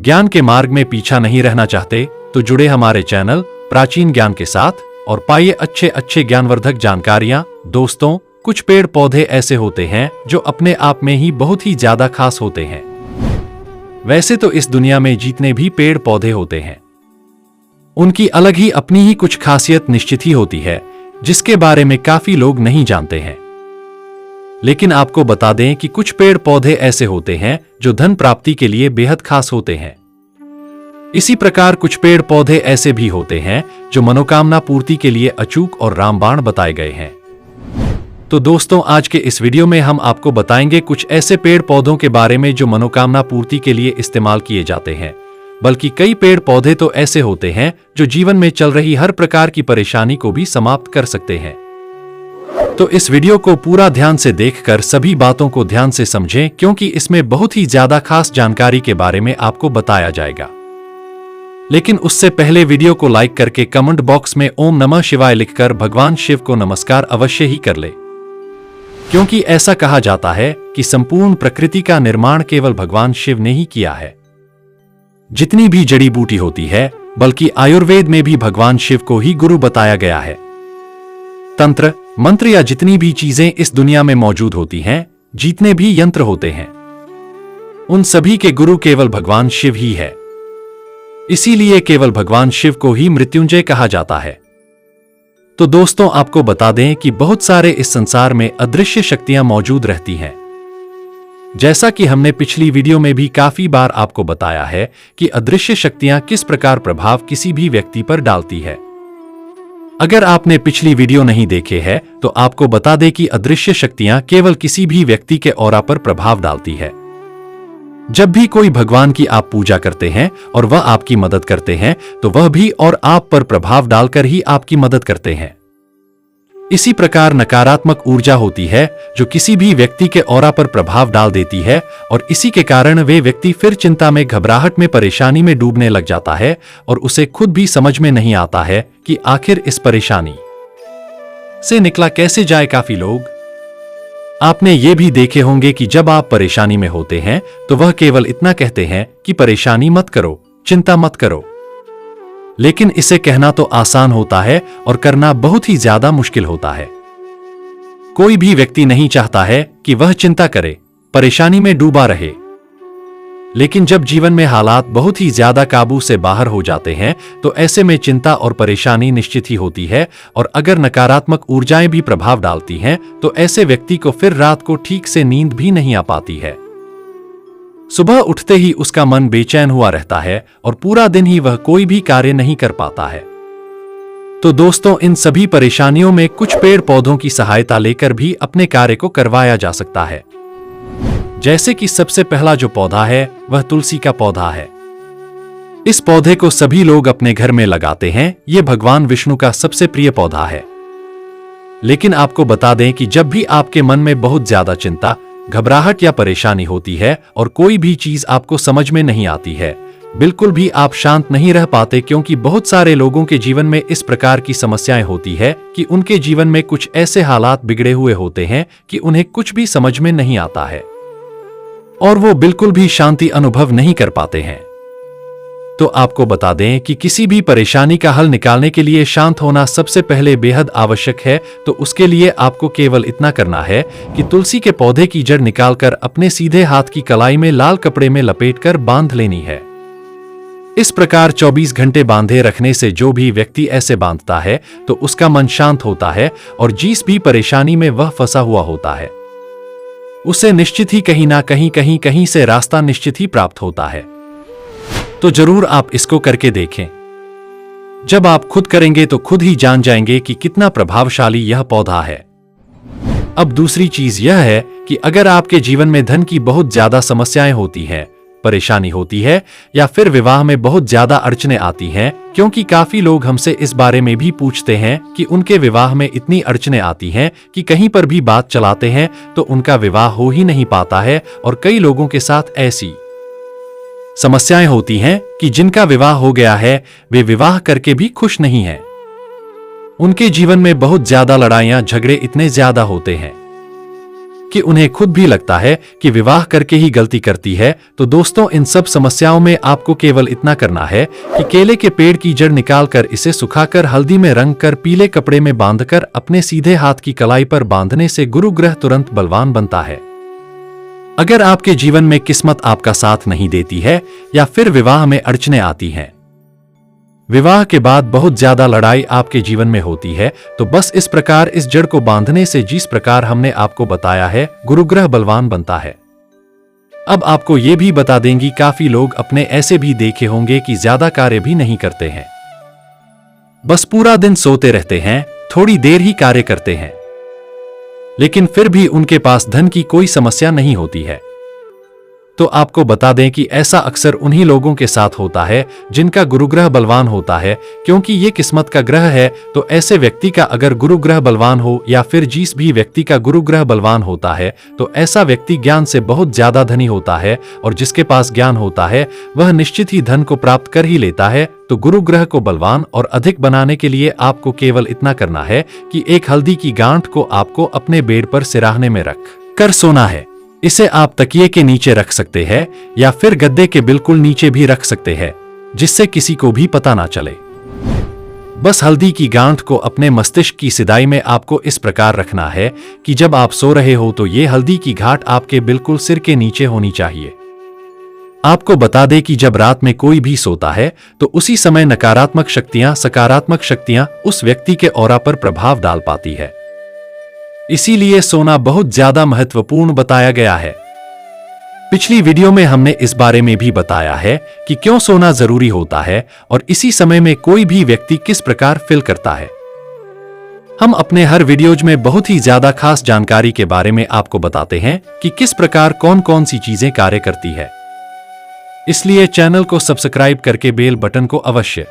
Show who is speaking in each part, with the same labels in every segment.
Speaker 1: ज्ञान के मार्ग में पीछा नहीं रहना चाहते तो जुड़े हमारे चैनल प्राचीन ज्ञान के साथ और पाइए अच्छे अच्छे ज्ञानवर्धक जानकारियां। दोस्तों, कुछ पेड़ पौधे ऐसे होते हैं जो अपने आप में ही बहुत ही ज्यादा खास होते हैं। वैसे तो इस दुनिया में जितने भी पेड़ पौधे होते हैं उनकी अलग ही अपनी ही कुछ खासियत निश्चित ही होती है, जिसके बारे में काफी लोग नहीं जानते हैं। लेकिन आपको बता दें कि कुछ पेड़ पौधे ऐसे होते हैं जो धन प्राप्ति के लिए बेहद खास होते हैं। इसी प्रकार कुछ पेड़ पौधे ऐसे भी होते हैं जो मनोकामना पूर्ति के लिए अचूक और रामबाण बताए गए हैं। तो दोस्तों, आज के इस वीडियो में हम आपको बताएंगे कुछ ऐसे पेड़ पौधों के बारे में जो मनोकामना पूर्ति के लिए इस्तेमाल किए जाते हैं। बल्कि कई पेड़ पौधे तो ऐसे होते हैं जो जीवन में चल रही हर प्रकार की परेशानी को भी समाप्त कर सकते हैं। तो इस वीडियो को पूरा ध्यान से देखकर सभी बातों को ध्यान से समझें, क्योंकि इसमें बहुत ही ज्यादा खास जानकारी के बारे में आपको बताया जाएगा। लेकिन उससे पहले वीडियो को लाइक करके कमेंट बॉक्स में ओम नमः शिवाय लिखकर भगवान शिव को नमस्कार अवश्य ही कर ले, क्योंकि ऐसा कहा जाता है कि संपूर्ण प्रकृति का निर्माण केवल भगवान शिव ने ही किया है। जितनी भी जड़ी बूटी होती है, बल्कि आयुर्वेद में भी भगवान शिव को ही गुरु बताया गया है। तंत्र मंत्र या जितनी भी चीजें इस दुनिया में मौजूद होती हैं, जितने भी यंत्र होते हैं, उन सभी के गुरु केवल भगवान शिव ही है। इसीलिए केवल भगवान शिव को ही मृत्युंजय कहा जाता है। तो दोस्तों, आपको बता दें कि बहुत सारे इस संसार में अदृश्य शक्तियां मौजूद रहती हैं। जैसा कि हमने पिछली वीडियो में भी काफी बार आपको बताया है कि अदृश्य शक्तियां किस प्रकार प्रभाव किसी भी व्यक्ति पर डालती है। अगर आपने पिछली वीडियो नहीं देखे हैं तो आपको बता दें कि अदृश्य शक्तियां केवल किसी भी व्यक्ति के ऑरा पर प्रभाव डालती है। जब भी कोई भगवान की आप पूजा करते हैं और वह आपकी मदद करते हैं, तो वह भी और आप पर प्रभाव डालकर ही आपकी मदद करते हैं। इसी प्रकार नकारात्मक ऊर्जा होती है जो किसी भी व्यक्ति के ऑरा पर प्रभाव डाल देती है, और इसी के कारण वे व्यक्ति फिर चिंता में, घबराहट में, परेशानी में डूबने लग जाता है और उसे खुद भी समझ में नहीं आता है कि आखिर इस परेशानी से निकला कैसे जाए। काफी लोग आपने ये भी देखे होंगे कि जब आप परेशानी में होते हैं तो वह केवल इतना कहते हैं कि परेशानी मत करो, चिंता मत करो। लेकिन इसे कहना तो आसान होता है और करना बहुत ही ज्यादा मुश्किल होता है। कोई भी व्यक्ति नहीं चाहता है कि वह चिंता करे, परेशानी में डूबा रहे। लेकिन जब जीवन में हालात बहुत ही ज्यादा काबू से बाहर हो जाते हैं तो ऐसे में चिंता और परेशानी निश्चित ही होती है, और अगर नकारात्मक ऊर्जाएं भी प्रभाव डालती हैं तो ऐसे व्यक्ति को फिर रात को ठीक से नींद भी नहीं आ पाती है। सुबह उठते ही उसका मन बेचैन हुआ रहता है और पूरा दिन ही वह कोई भी कार्य नहीं कर पाता है। तो दोस्तों, इन सभी परेशानियों में कुछ पेड़ पौधों की सहायता लेकर भी अपने कार्य को करवाया जा सकता है। जैसे कि सबसे पहला जो पौधा है वह तुलसी का पौधा है। इस पौधे को सभी लोग अपने घर में लगाते हैं। यह भगवान विष्णु का सबसे प्रिय पौधा है। लेकिन आपको बता दें कि जब भी आपके मन में बहुत ज्यादा चिंता, घबराहट या परेशानी होती है और कोई भी चीज आपको समझ में नहीं आती है, बिल्कुल भी आप शांत नहीं रह पाते, क्योंकि बहुत सारे लोगों के जीवन में इस प्रकार की समस्याएं होती है कि उनके जीवन में कुछ ऐसे हालात बिगड़े हुए होते हैं कि उन्हें कुछ भी समझ में नहीं आता है और वो बिल्कुल भी शांति अनुभव नहीं कर पाते हैं। तो आपको बता दें कि किसी भी परेशानी का हल निकालने के लिए शांत होना सबसे पहले बेहद आवश्यक है। तो उसके लिए आपको केवल इतना करना है कि तुलसी के पौधे की जड़ निकालकर अपने सीधे हाथ की कलाई में लाल कपड़े में लपेटकर बांध लेनी है। इस प्रकार 24 घंटे बांधे रखने से जो भी व्यक्ति ऐसे बांधता है तो उसका मन शांत होता है, और जिस भी परेशानी में वह फंसा हुआ होता है उसे निश्चित ही कहीं ना कहीं से रास्ता निश्चित ही प्राप्त होता है। तो जरूर आप इसको करके देखें। जब आप खुद करेंगे तो खुद ही जान जाएंगे कि कितना प्रभावशाली यह पौधा है। अब दूसरी चीज यह है कि अगर आपके जीवन में धन की बहुत ज्यादा समस्याएं होती हैं, परेशानी होती है, या फिर विवाह में बहुत ज्यादा अड़चने आती हैं, क्योंकि काफी लोग हमसे इस बारे में भी पूछते हैं कि उनके विवाह में इतनी अड़चने आती हैं कि कहीं पर भी बात चलाते हैं तो उनका विवाह हो ही नहीं पाता है, और कई लोगों के साथ ऐसी समस्याएं होती हैं कि जिनका विवाह हो गया है वे विवाह करके भी खुश नहीं हैं। उनके जीवन में बहुत ज्यादा लड़ाइयां, झगड़े इतने ज्यादा होते हैं कि उन्हें खुद भी लगता है कि विवाह करके ही गलती करती है, तो दोस्तों इन सब समस्याओं में आपको केवल इतना करना है कि केले के पेड़ की जड़ निकालकर इसे सुखाकर हल्दी में रंग कर पीले कपड़े में बांधकर अपने सीधे हाथ की कलाई पर बांधने से गुरु ग्रह तुरंत बलवान बनता है। अगर आपके जीवन में किस्मत आपका साथ नहीं देती है या फिर विवाह में अड़चनें आती हैं, विवाह के बाद बहुत ज्यादा लड़ाई आपके जीवन में होती है, तो बस इस प्रकार इस जड़ को बांधने से जिस प्रकार हमने आपको बताया है गुरु ग्रह बलवान बनता है। अब आपको ये भी बता देंगी, काफी लोग अपने ऐसे भी देखे होंगे कि ज्यादा कार्य भी नहीं करते हैं, बस पूरा दिन सोते रहते हैं, थोड़ी देर ही कार्य करते हैं, लेकिन फिर भी उनके पास धन की कोई समस्या नहीं होती है। तो आपको बता दें कि ऐसा अक्सर उन्हीं लोगों के साथ होता है जिनका गुरुग्रह बलवान होता है, क्योंकि ये किस्मत का ग्रह है। तो ऐसे व्यक्ति का अगर गुरुग्रह बलवान हो या फिर जिस भी व्यक्ति का गुरुग्रह बलवान होता है, तो ऐसा व्यक्ति ज्ञान से बहुत ज्यादा धनी होता है, और जिसके पास ज्ञान होता है वह निश्चित ही धन को प्राप्त कर ही लेता है। तो गुरु ग्रह को बलवान और अधिक बनाने के लिए आपको केवल इतना करना है कि एक हल्दी की गांठ को आपको अपने बेड पर सिराहने में रख कर सोना है। इसे आप तकिए के नीचे रख सकते हैं या फिर गद्दे के बिल्कुल नीचे भी रख सकते हैं, जिससे किसी को भी पता ना चले। बस हल्दी की गांठ को अपने मस्तिष्क की सिदाई में आपको इस प्रकार रखना है कि जब आप सो रहे हो तो ये हल्दी की गांठ आपके बिल्कुल सिर के नीचे होनी चाहिए। आपको बता दें कि जब रात में कोई भी सोता है तो उसी समय नकारात्मक शक्तियां सकारात्मक शक्तियां उस व्यक्ति के ऑरा पर प्रभाव डाल पाती है, इसीलिए सोना बहुत ज्यादा महत्वपूर्ण बताया गया है। पिछली वीडियो में हमने इस बारे में भी बताया है कि क्यों सोना जरूरी होता है और इसी समय में कोई भी व्यक्ति किस प्रकार फील करता है। हम अपने हर वीडियोज में बहुत ही ज्यादा खास जानकारी के बारे में आपको बताते हैं कि किस प्रकार कौन कौन सी चीजें कार्य करती है। इसलिए चैनल को सब्सक्राइब करके बेल बटन को अवश्य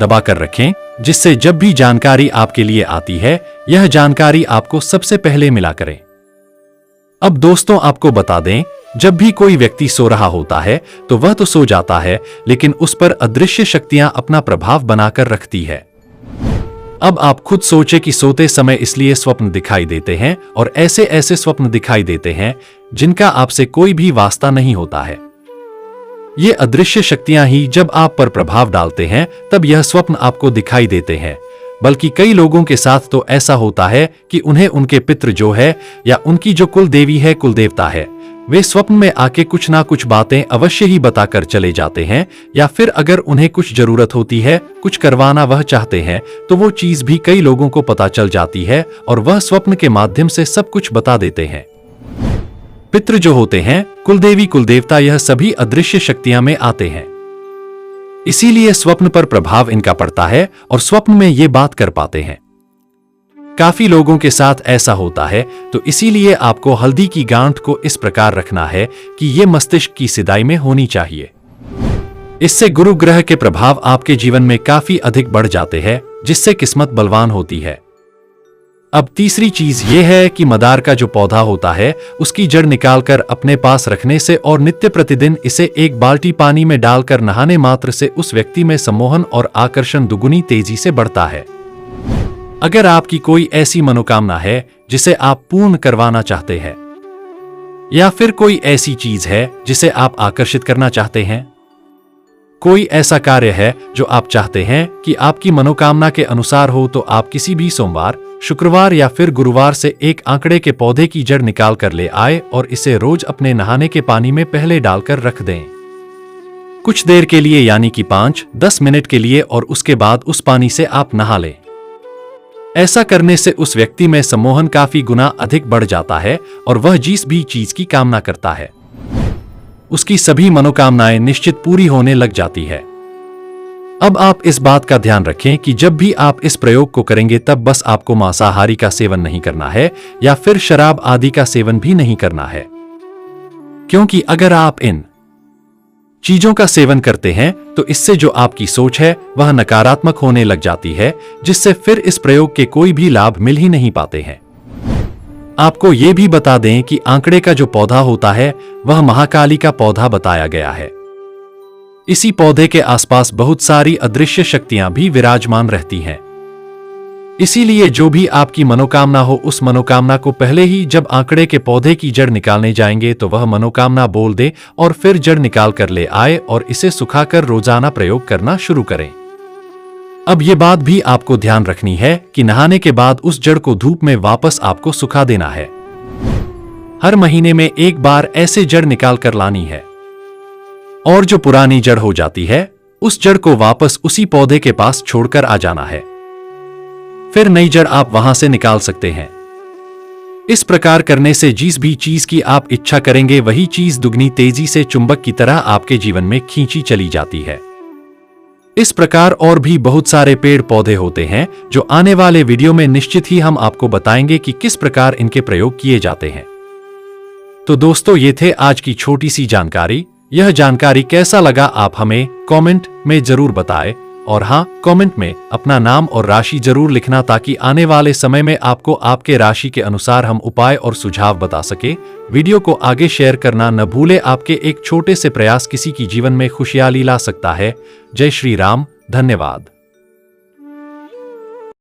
Speaker 1: दबा कर रखें, जिससे जब भी जानकारी आपके लिए आती है यह जानकारी आपको सबसे पहले मिला करे। अब दोस्तों आपको बता दें, जब भी कोई व्यक्ति सो रहा होता है तो वह तो सो जाता है, लेकिन उस पर अदृश्य शक्तियां अपना प्रभाव बनाकर रखती है। अब आप खुद सोचे कि सोते समय इसलिए स्वप्न दिखाई देते हैं और ऐसे ऐसे स्वप्न दिखाई देते हैं जिनका आपसे कोई भी वास्ता नहीं होता है। ये अदृश्य शक्तियां ही जब आप पर प्रभाव डालते हैं तब यह स्वप्न आपको दिखाई देते हैं। बल्कि कई लोगों के साथ तो ऐसा होता है कि उन्हें उनके पितृ जो है या उनकी जो कुल देवी है, कुल देवता है, वे स्वप्न में आके कुछ ना कुछ बातें अवश्य ही बताकर चले जाते हैं, या फिर अगर उन्हें कुछ जरूरत होती है, कुछ करवाना वह चाहते हैं, तो वो चीज भी कई लोगों को पता चल जाती है और वह स्वप्न के माध्यम से सब कुछ बता देते हैं। पितृ जो होते हैं, कुलदेवी कुलदेवता, यह सभी अदृश्य शक्तियां में आते हैं, इसीलिए स्वप्न पर प्रभाव इनका पड़ता है और स्वप्न में ये बात कर पाते हैं। काफी लोगों के साथ ऐसा होता है, तो इसीलिए आपको हल्दी की गांठ को इस प्रकार रखना है कि ये मस्तिष्क की सिदाई में होनी चाहिए। इससे गुरु ग्रह के प्रभाव आपके जीवन में काफी अधिक बढ़ जाते हैं, जिससे किस्मत बलवान होती है। अब तीसरी चीज ये है कि मदार का जो पौधा होता है उसकी जड़ निकालकर अपने पास रखने से और नित्य प्रतिदिन इसे एक बाल्टी पानी में डालकर नहाने मात्र से उस व्यक्ति में सम्मोहन और आकर्षण दुगुनी तेजी से बढ़ता है। अगर आपकी कोई ऐसी मनोकामना है जिसे आप पूर्ण करवाना चाहते हैं, या फिर कोई ऐसी चीज है जिसे आप आकर्षित करना चाहते हैं, कोई ऐसा कार्य है जो आप चाहते हैं कि आपकी मनोकामना के अनुसार हो, तो आप किसी भी सोमवार, शुक्रवार या फिर गुरुवार से एक आंकड़े के पौधे की जड़ निकाल कर ले आए और इसे रोज अपने नहाने के पानी में पहले डालकर रख दें, कुछ देर के लिए, यानी कि 5-10 मिनट के लिए, और उसके बाद उस पानी से आप नहा लें। ऐसा करने से उस व्यक्ति में सम्मोहन काफी गुना अधिक बढ़ जाता है और वह जिस भी चीज की कामना करता है उसकी सभी मनोकामनाएं निश्चित पूरी होने लग जाती है। अब आप इस बात का ध्यान रखें कि जब भी आप इस प्रयोग को करेंगे तब बस आपको मांसाहारी का सेवन नहीं करना है या फिर शराब आदि का सेवन भी नहीं करना है, क्योंकि अगर आप इन चीजों का सेवन करते हैं तो इससे जो आपकी सोच है वह नकारात्मक होने लग जाती है, जिससे फिर इस प्रयोग के कोई भी लाभ मिल ही नहीं पाते हैं। आपको ये भी बता दें कि आंकड़े का जो पौधा होता है वह महाकाली का पौधा बताया गया है। इसी पौधे के आसपास बहुत सारी अदृश्य शक्तियां भी विराजमान रहती हैं। इसीलिए जो भी आपकी मनोकामना हो, उस मनोकामना को पहले ही जब आंकड़े के पौधे की जड़ निकालने जाएंगे तो वह मनोकामना बोल दे और फिर जड़ निकाल कर ले आए और इसे सुखाकर रोजाना प्रयोग करना शुरू करें। अब ये बात भी आपको ध्यान रखनी है कि नहाने के बाद उस जड़ को धूप में वापस आपको सुखा देना है। हर महीने में एक बार ऐसे जड़ निकाल कर लानी है और जो पुरानी जड़ हो जाती है उस जड़ को वापस उसी पौधे के पास छोड़कर आ जाना है। फिर नई जड़ आप वहां से निकाल सकते हैं। इस प्रकार करने से जिस भी चीज की आप इच्छा करेंगे वही चीज दुगनी तेजी से चुंबक की तरह आपके जीवन में खींची चली जाती है। इस प्रकार और भी बहुत सारे पेड़ पौधे होते हैं जो आने वाले वीडियो में निश्चित ही हम आपको बताएंगे कि किस प्रकार इनके प्रयोग किए जाते हैं। तो दोस्तों, ये थे आज की छोटी सी जानकारी। यह जानकारी कैसा लगा आप हमें कमेंट में जरूर बताएं और हाँ, कमेंट में अपना नाम और राशि जरूर लिखना ताकि आने वाले समय में आपको आपके राशि के अनुसार हम उपाय और सुझाव बता सके। वीडियो को आगे शेयर करना न भूले। आपके एक छोटे से प्रयास किसी की जीवन में खुशहाली ला सकता है। जय श्री राम। धन्यवाद।